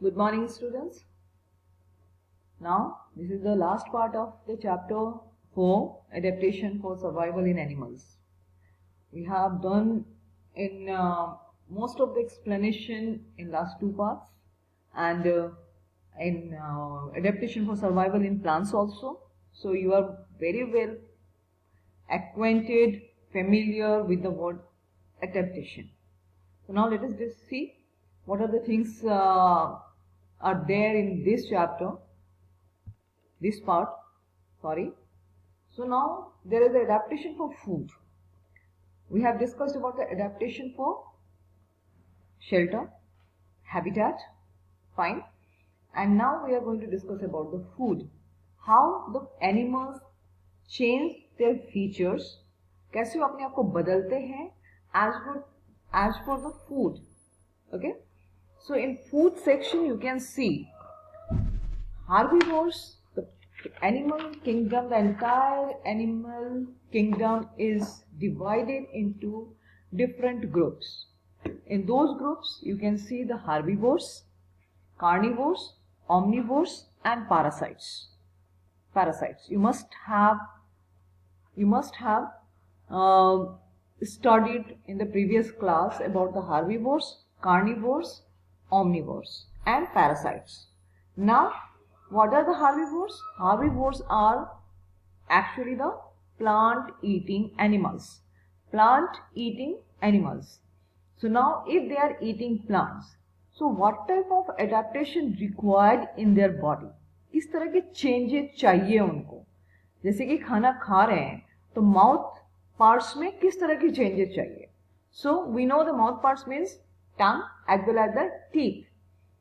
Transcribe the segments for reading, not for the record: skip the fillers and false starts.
Good morning, students. Now, this is the last part of the chapter 4, Adaptation for Survival in Animals. We have done in most of the explanation in last two parts, and in Adaptation for Survival in Plants also. So, you are very well acquainted, familiar with the word adaptation. So, now let us just see what are the things are there in this chapter, this part, sorry. So now there is the adaptation for food. We have discussed about the adaptation for shelter, habitat, fine. And now we are going to discuss about the food. How the animals change their features, कैसे वो अपने आप को बदलते हैं as for the food. Okay. So in food section you can see herbivores, the animal kingdom, the entire animal kingdom is divided into different groups. In those groups, you can see the herbivores, carnivores, omnivores, and parasites. You must have studied in the previous class about the herbivores, carnivores, omnivores, and parasites. Now, what are the herbivores? Herbivores are actually the plant-eating animals. So now, if they are eating plants, so what type of adaptation required in their body? किस तरह के changes चाहिए उनको? जैसे कि खाना खा रहे हैं, तो mouth parts में किस तरह की changes चाहिए? So we know the mouth parts means tongue as well as the teeth.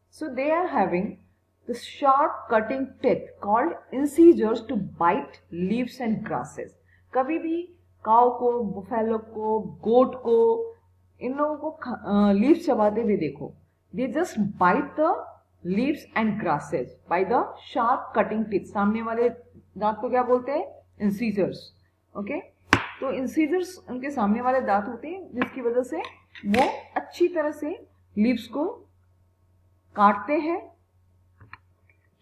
So they are having the sharp cutting teeth called incisors to bite leaves and grasses. कभी भी काऊ को, buffalo को, गोट को, इन लोगों को लीव्स चबाते हुए देखो. They just bite the leaves and grasses by the sharp cutting teeth. सामने वाले दांत को क्या बोलते हैं? Incisors. Okay? तो incisors उनके सामने वाले दांत होते हैं जिसकी वजह से वो अच्छी तरह से लीव्स को काटते हैं,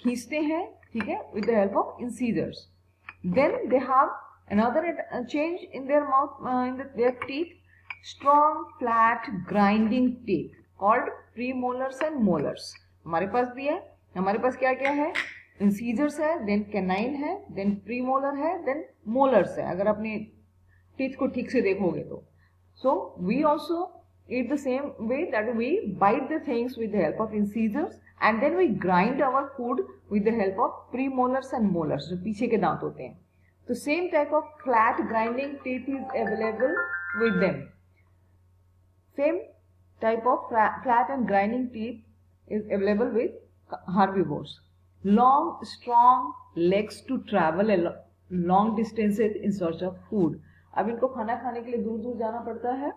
खींचते हैं, ठीक है, with the help of incisors. Then they have another change in their mouth, their teeth, strong, flat, grinding teeth called premolars and molars. हमारे पास भी है. हमारे पास क्या क्या है? incisors है, then canine है, then premolar है, then molars है. अगर अपने teeth को ठीक से देखोगे तो. So we also eat the same way, that we bite the things with the help of incisors and then we grind our food with the help of premolars and molars, जो पीछे के दांत होते हैं. तो same type of flat grinding teeth is available with them. Same type of flat and grinding teeth is available with herbivores. Long, strong legs to travel long distances in search of food. अब इनको खाना खाने के लिए दूर दूर जाना पड़ता है,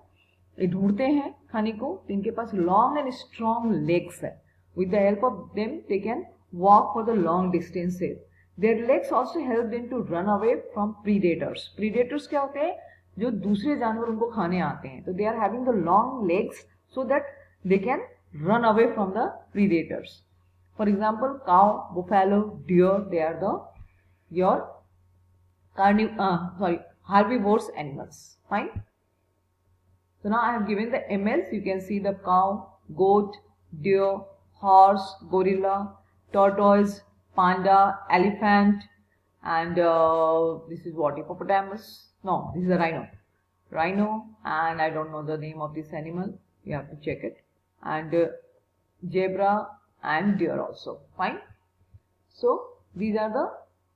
ये ढूंढते हैं खाने को, तो इनके पास long and strong legs है. With the help of them, they can walk for the long distances. Their legs also help them to run away from predators. Predators क्या होते हैं? जो दूसरे जानवर उनको खाने आते हैं. तो they are having the long legs so that they can run away from the predators. For example, cow, buffalo, deer, they are your herbivores animals. Fine. So now I have given the MLs. You can see the cow, goat, deer, horse, gorilla, tortoise, panda, elephant, and this is what, hippopotamus? No, this is a rhino, and I don't know the name of this animal, you have to check it, and zebra and deer also. Fine. So these are the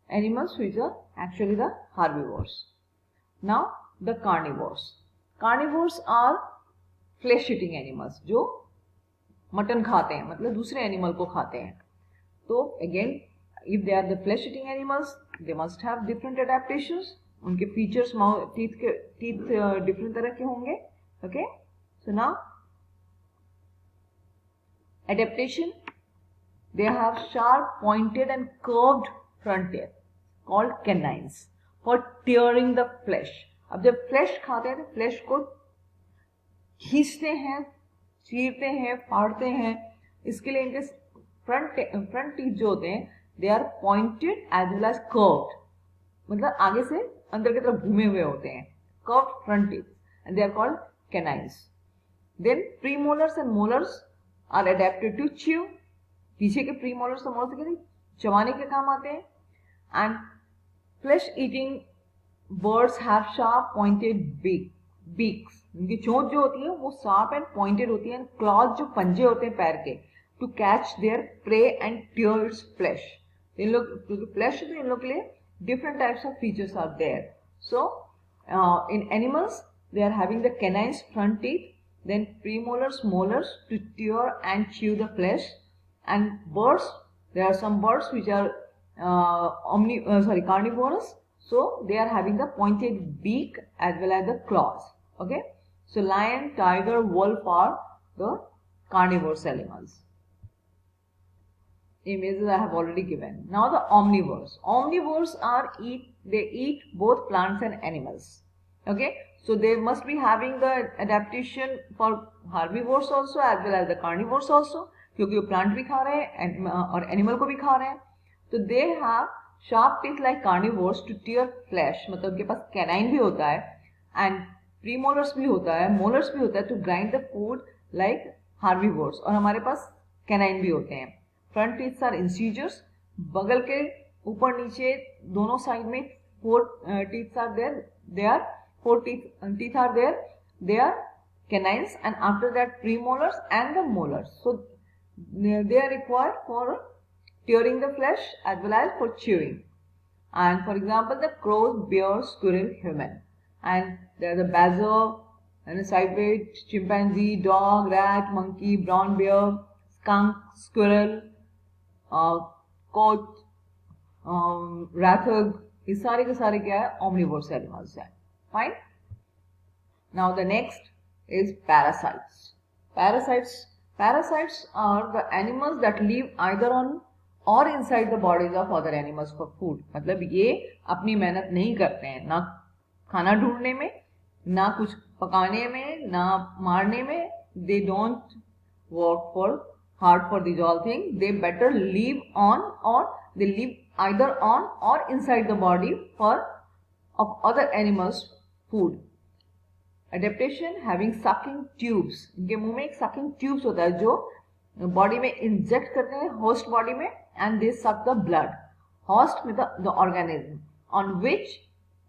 animals which are actually the herbivores. Now the carnivores. Carnivores are flesh eating animals, जो mutton खाते हैं, मतलब दूसरे animal को खाते हैं. तो again, if they are the flesh eating animals, they must have different adaptations. उनके features, teeth different तरह के होंगे. Okay, so now adaptation, they have sharp, pointed and curved front teeth called canines for tearing the flesh. अब जब flash खाते हैं तो flash को खींचते हैं, चीरते हैं, फाड़ते हैं. इसके लिए इनके फ्रंट टीथ जो होते हैं they are pointed as well as curved, मतलब आगे से अंदर की तरफ घूमे हुए होते हैं, curved front teeth, and they are called canines. Then premolars and molars are adapted to chew. पीछे के प्रीमोलर्स और मोलर्स के चबाने के काम आते हैं. And flesh eating birds have sharp pointed beaks. उनकी चोंच जो होती है वो शार्प एंड पॉइंटेड होती है. क्लॉज जो पंजे होते हैं पैर के, to catch their prey and tear its flesh. इन लोग क्योंकि फ्लैश तो इन लोग के लिए different types of features are there. So in animals they are having the canines front teeth, then premolars, molars to tear and chew the flesh. And birds, there are some birds which are carnivorous, so they are having the pointed beak as well as the claws. Okay, so lion, tiger, wolf are the carnivorous animals. Images I have already given. Now the omnivores. Omnivores they eat both plants and animals. Okay, so they must be having the adaptation for herbivores also as well as the carnivores also, क्योंकि वो plant भी खा रहे हैं और animal को भी खा रहे हैं. तो they have sharp teeth like carnivores to tear flesh, मतलब उनके पास canine भी होता है and premolars भी होता है, molars भी होता है to grind the food like herbivores, और हमारे पास canine भी होते हैं. फ्रंट टीथ आर इंसीजर्स, बगल के ऊपर नीचे दोनों साइड में 4 teeth are there, they are 4 teeth are there, they are canines, and after that premolars and the molars. So they are required for tearing the flesh as well as for chewing. And for example, the crow, bear, squirrel, human, and there is a badger and a sideweight, chimpanzee, dog, rat, monkey, brown bear, skunk, squirrel, coat, रैथग, ये सारे के सारे क्या है, omnivorous animals है. Fine. Now the next is parasites. Parasites are the animals that live either on or inside the bodies of other animals for food. मतलब ये अपनी मेहनत नहीं करते हैं, ना खाना ढूंढने में, ना कुछ पकाने में, ना मारने में. They don't work for hard for these all things. They better live on, or they live either on or inside the body for of other animals food. Adaptation having sucking tubes. इनके मुंह में एक sucking tubes होता है जो body में inject करते हैं होस्ट बॉडी में, and they suck the blood. Host में the organism on which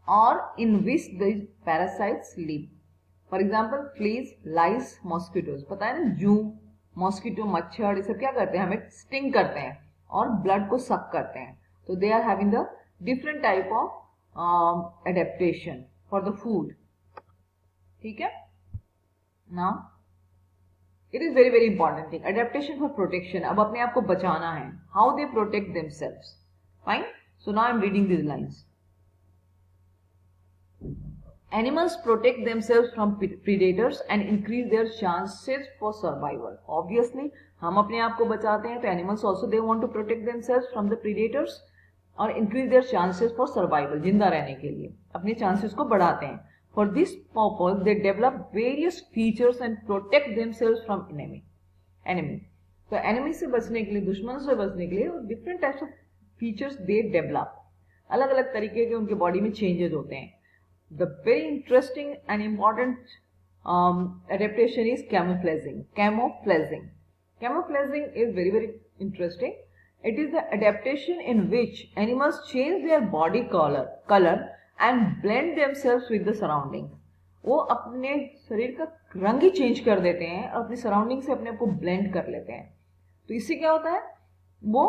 or in which the parasites live. For example, fleas, lice, mosquitoes. पता है ना, जू, मॉस्किटो, मच्छर, ये सब क्या करते हैं, हमें स्टिंग करते हैं और ब्लड को सक करते हैं. तो they are having the different type of adaptation for the food. ठीक है. Now it is very very important thing, adaptation for protection. अब अपने आप को बचाना है. How they protect themselves. Fine. So now I am reading this lines. Animals protect themselves from predators and increase their chances for survival. Obviously, हम अपने आप को बचाते हैं तो animals also they want to protect themselves from the predators और increase their chances for survival. जिंदा रहने के लिए अपने chances को बढ़ाते हैं. For this purpose, they develop various features and protect themselves from enemy. तो enemy से बचने के लिए, दुश्मन से बचने के लिए different types of features they develop. अलग अलग तरीके के उनके body में changes होते हैं. The very interesting and important adaptation is camouflaging. Camouflaging is very very interesting. It is the adaptation in which animals change their body color and blend themselves with the surroundings. वो अपने शरीर का रंग ही change कर देते हैं और अपनी सराउंडिंग से अपने आप को ब्लेंड कर लेते हैं. तो इससे क्या होता है, वो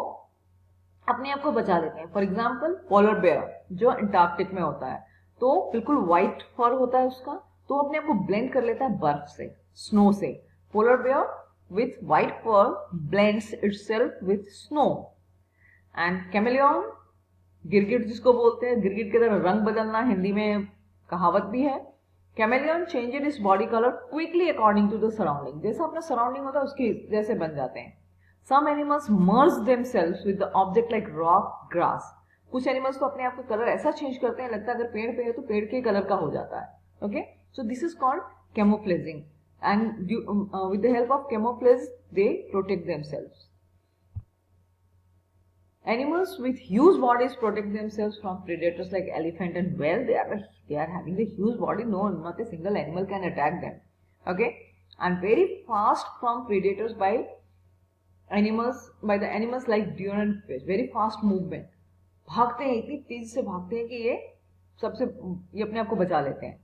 अपने आप को बचा लेते हैं. फॉर एग्जाम्पल, पोलर बेयर जो अंटार्कटिक में होता है, तो बिल्कुल व्हाइट फर होता है उसका, तो अपने आप को ब्लेंड कर लेता है बर्फ से, स्नो से. Polar bear with white fur blends itself with snow. And chameleon, गिरगिट जिसको बोलते हैं, गिरगिट की तरह रंग बदलना हिंदी में कहावत भी है. Chameleon changes its body colour quickly according to the surrounding. जैसा अपना सराउंडिंग होता है उसके जैसे बन जाते हैं. Some animals merge themselves with the object like rock, grass. कुछ एनिमल्स तो अपने आप का कलर ऐसा चेंज करते हैं, लगता है अगर पेड़ पे है तो पेड़ के कलर का हो जाता है. Okay, so this is called camouflaging, and with the help of camouflage they protect themselves. Animals with huge bodies protect themselves from predators like elephant and whale. They are having the huge body. No, not a single animal can attack them. Okay, and very fast from predators by the animals like deer and fish. Very fast movement. भागते हैं, इतनी तेजी से भागते हैं कि ये अपने आप को बचा लेते हैं.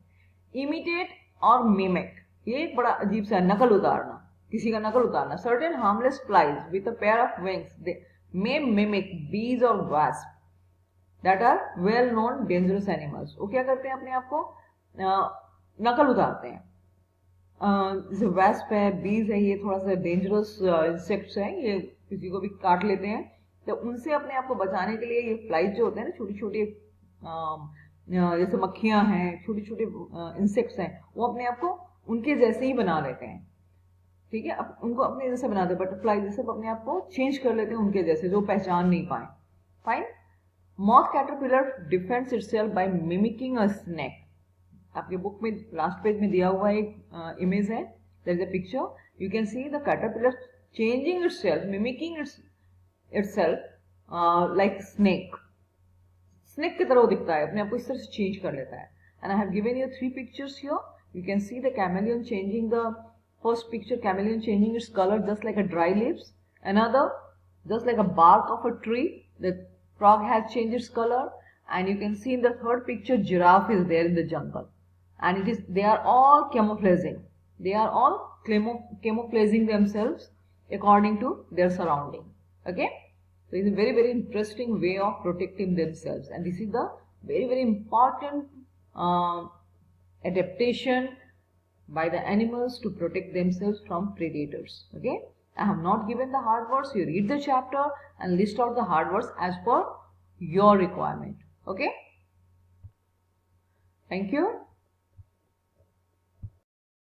इमिटेट और मिमिक, ये एक बड़ा अजीब सा नकल उतारना, किसी का नकल उतारना. Certain harmless flies with a pair of wings they may mimic bees और wasp that are well known dangerous animals. वो क्या करते हैं, अपने आप को नकल उतारते हैं. जैसे वास्प है, बीज है, ये थोड़ा सा डेंजरस इंसेक्ट्स हैं, ये किसी को भी काट लेते हैं. तो उनसे अपने आप को बचाने के लिए ये फ्लाइज जो होते हैं ना, छोटी छोटी जैसे मक्खियां हैं, छोटे छोटे इंसेक्ट्स हैं, वो अपने आप को उनके जैसे ही बना लेते हैं. ठीक है, अब उनको अपने जैसे बनाते हैं, बटरफ्लाई जैसे अपने आप को चेंज कर लेते हैं उनके जैसे, जो पहचान नहीं पाए. Fine. Moth caterpillar defends itself by mimicking a snake. आपके बुक में लास्ट पेज में दिया हुआ एक इमेज है, there is a picture. You can see the caterpillar changing itself, mimicking itself like snake. Snake की तरह दिखता है, अपने आप को इस तरह से चेंज कर लेता है. And I have given you 3 pictures here. You can see the chameleon changing the first picture, chameleon changing its color just like a dry leaves. Another, just like a bark of a tree, the frog has changed its color. And you can see in the third picture, giraffe is there in the jungle, and they are all camouflaging. They are all camouflaging themselves according to their surrounding. Okay, so it's a very very interesting way of protecting themselves, and this is the very very important adaptation by the animals to protect themselves from predators. Okay, I have not given the hard words. You read the chapter and list out the hard words as per your requirement. Okay, thank you.